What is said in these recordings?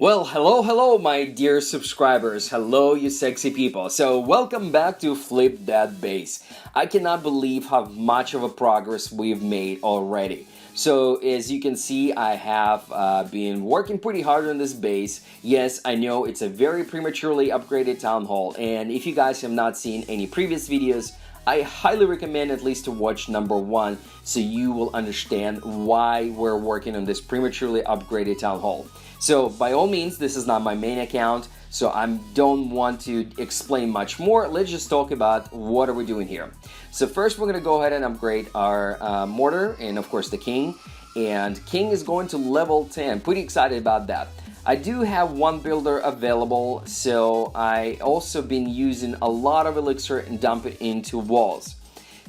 Well, hello, my dear subscribers. Hello, you sexy people. So, welcome back to Flip That Base. I cannot believe how much of a progress we've made already. So, as you can see, I have been working pretty hard on this base. Yes, I know it's a very prematurely upgraded town hall, and if you guys have not seen any previous videos, I highly recommend at least to watch number 1 so you will understand why we're working on this prematurely upgraded town hall. So by all means, this is not my main account, so I don't want to explain much more. Let's just talk about what are we doing here. So first we're going to go ahead and upgrade our mortar and of course the king. And king is going to level 10. Pretty excited about that. I do have one builder available, so I also been using a lot of elixir and dump it into walls.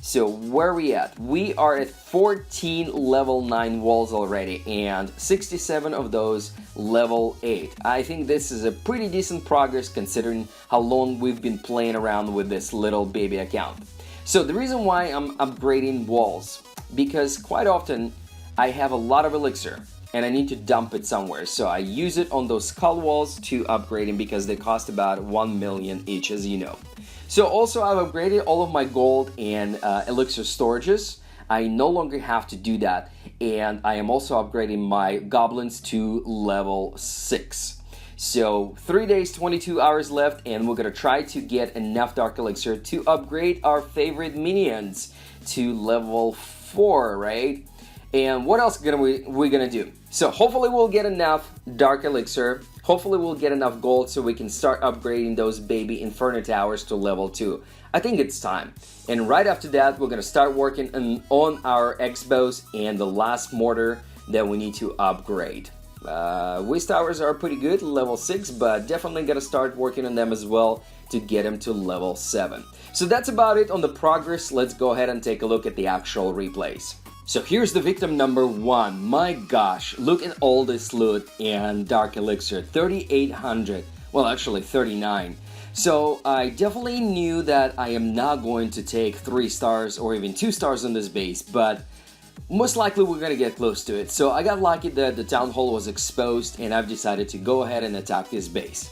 So where are we at? We are at 14 level 9 walls already and 67 of those level 8. I think this is a pretty decent progress considering how long we've been playing around with this little baby account. So the reason why I'm upgrading walls, because quite often I have a lot of elixir and I need to dump it somewhere. So I use it on those skull walls to upgrade them because they cost about 1 million each, as you know. So also I've upgraded all of my gold and elixir storages. I no longer have to do that, and I am also upgrading my goblins to level 6. So 3 days, 22 hours left, and we're gonna try to get enough dark elixir to upgrade our favorite minions to level 4, right? And what else we're gonna do? So hopefully we'll get enough dark elixir. Hopefully we'll get enough gold so we can start upgrading those baby Inferno Towers to level 2. I think it's time. And right after that, we're gonna start working on our X-bows and the last mortar that we need to upgrade. Wiz Towers are pretty good, level 6, but definitely gonna start working on them as well to get them to level 7. So that's about it on the progress. Let's go ahead and take a look at the actual replays. So here's the victim number 1. My gosh, look at all this loot and dark elixir, 3,800, well actually 39. So I definitely knew that I am not going to take 3 stars or even 2 stars on this base, but most likely we're gonna get close to it. So I got lucky that the town hall was exposed and I've decided to go ahead and attack this base.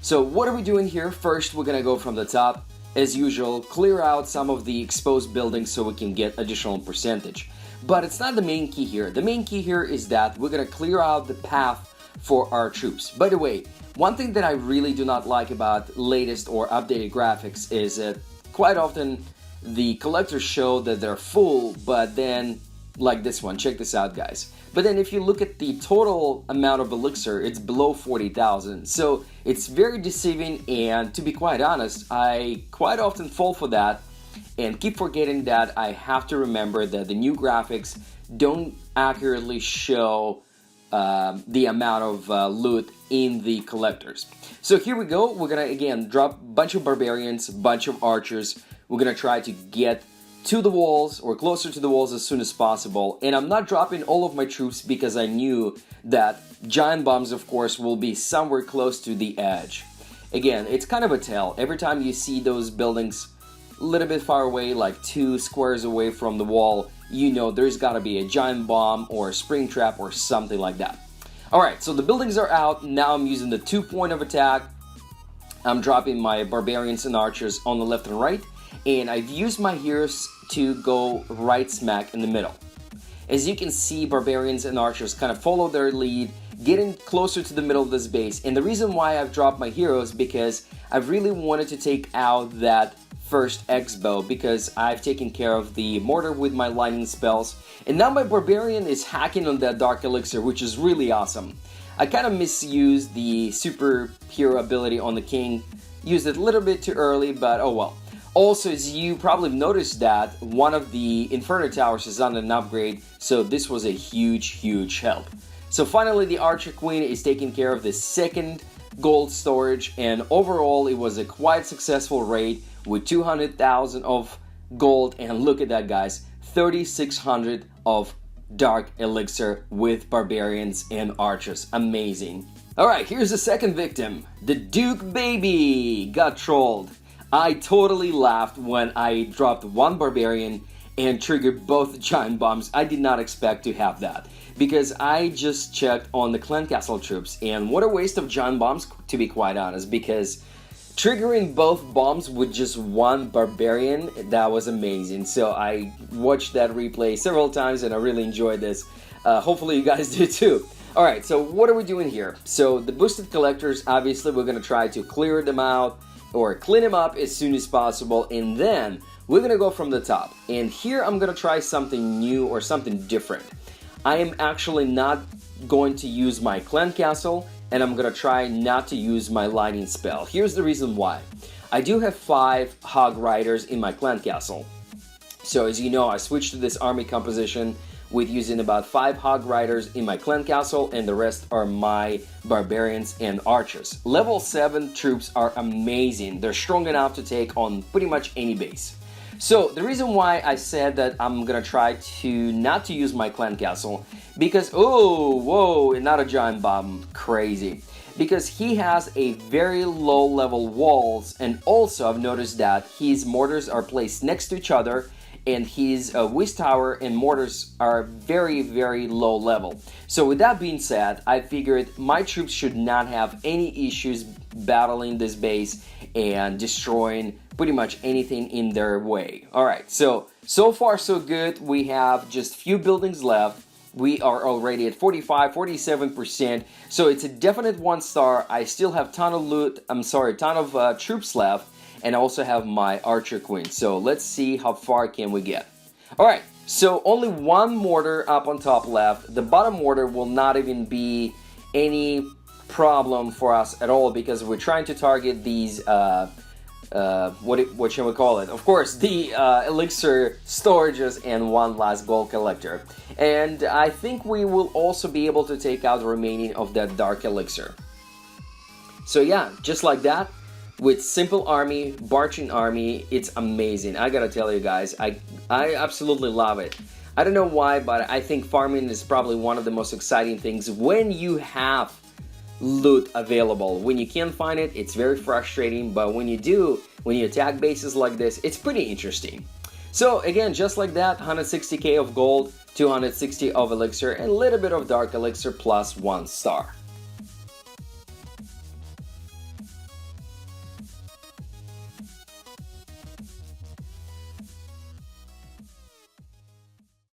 So what are we doing here? First, we're gonna go from the top. As usual, clear out some of the exposed buildings so we can get additional percentage. But it's not the main key here. The main key here is that we're gonna clear out the path for our troops. By the way, one thing that I really do not like about latest or updated graphics is that quite often the collectors show that they're full, but then, like this one, check this out guys. But then if you look at the total amount of elixir, it's below 40,000. So it's very deceiving, and to be quite honest, I quite often fall for that and keep forgetting that I have to remember that the new graphics don't accurately show the amount of loot in the collectors. So here we go. We're gonna again drop a bunch of barbarians, a bunch of archers. We're gonna try to get to the walls or closer to the walls as soon as possible. And I'm not dropping all of my troops because I knew that giant bombs, of course, will be somewhere close to the edge. Again, it's kind of a tell. Every time you see those buildings a little bit far away, like 2 squares away from the wall, you know there's got to be a giant bomb or a spring trap or something like that. Alright, so the buildings are out. Now I'm using the 2 point of attack. I'm dropping my barbarians and archers on the left and right, and I've used my heroes to go right smack in the middle. As you can see, barbarians and archers kind of follow their lead, getting closer to the middle of this base. And the reason why I've dropped my heroes because I really wanted to take out that first X-bow because I've taken care of the mortar with my lightning spells, and now my barbarian is hacking on that dark elixir, which is really awesome. I kind of misused the superhero ability on the king, used it a little bit too early, but oh well. Also, as you probably noticed that one of the Inferno Towers is on an upgrade, so this was a huge help. So finally the Archer Queen is taking care of the second gold storage, and overall it was a quite successful raid with 200,000 of gold, and look at that guys, 3,600 of dark elixir with barbarians and archers. Amazing. Alright, here's the second victim. The Duke baby got trolled. I totally laughed when I dropped one barbarian and trigger both giant bombs. I did not expect to have that, because I just checked on the clan castle troops, and what a waste of giant bombs, to be quite honest, because triggering both bombs with just one barbarian, that was amazing. So I watched that replay several times and I really enjoyed this. Hopefully you guys do too. Alright, so what are we doing here? So the boosted collectors, obviously we're going to try to clear them out or clean them up as soon as possible, and then we're going to go from the top. And here I'm going to try something new or something different. I am actually not going to use my clan castle, and I'm gonna try not to use my lightning spell. Here's the reason why. I do have 5 hog riders in my clan castle. So as you know, I switched to this army composition with using about 5 hog riders in my clan castle, and the rest are my barbarians and archers. Level 7 troops are amazing. They're strong enough to take on pretty much any base. So the reason why I said that I'm gonna try to not to use my clan castle, because whoa, not a giant bomb, crazy, because he has a very low level walls, and also I've noticed that his mortars are placed next to each other, and his whiz tower and mortars are very low level. So with that being said, I figured my troops should not have any issues battling this base and destroying pretty much anything in their way. Alright, so far so good. We have just few buildings left. We are already at 47%, so it's a definite 1 star. I still have ton of troops left, and I also have my archer queen. So let's see how far can we get. Alright, so only 1 mortar up on top left. The bottom mortar will not even be any problem for us at all, because we're trying to target these what shall we call it? Of course, the elixir storages and 1 last gold collector. And I think we will also be able to take out the remaining of that dark elixir. So yeah, just like that, with simple army, barching army, it's amazing. I gotta tell you guys, I absolutely love it. I don't know why, but I think farming is probably one of the most exciting things when you have loot available. When you can't find it, it's very frustrating, but when you do, when you attack bases like this, it's pretty interesting. So again, just like that, 160k of gold, 260 of elixir, and a little bit of dark elixir plus 1 star.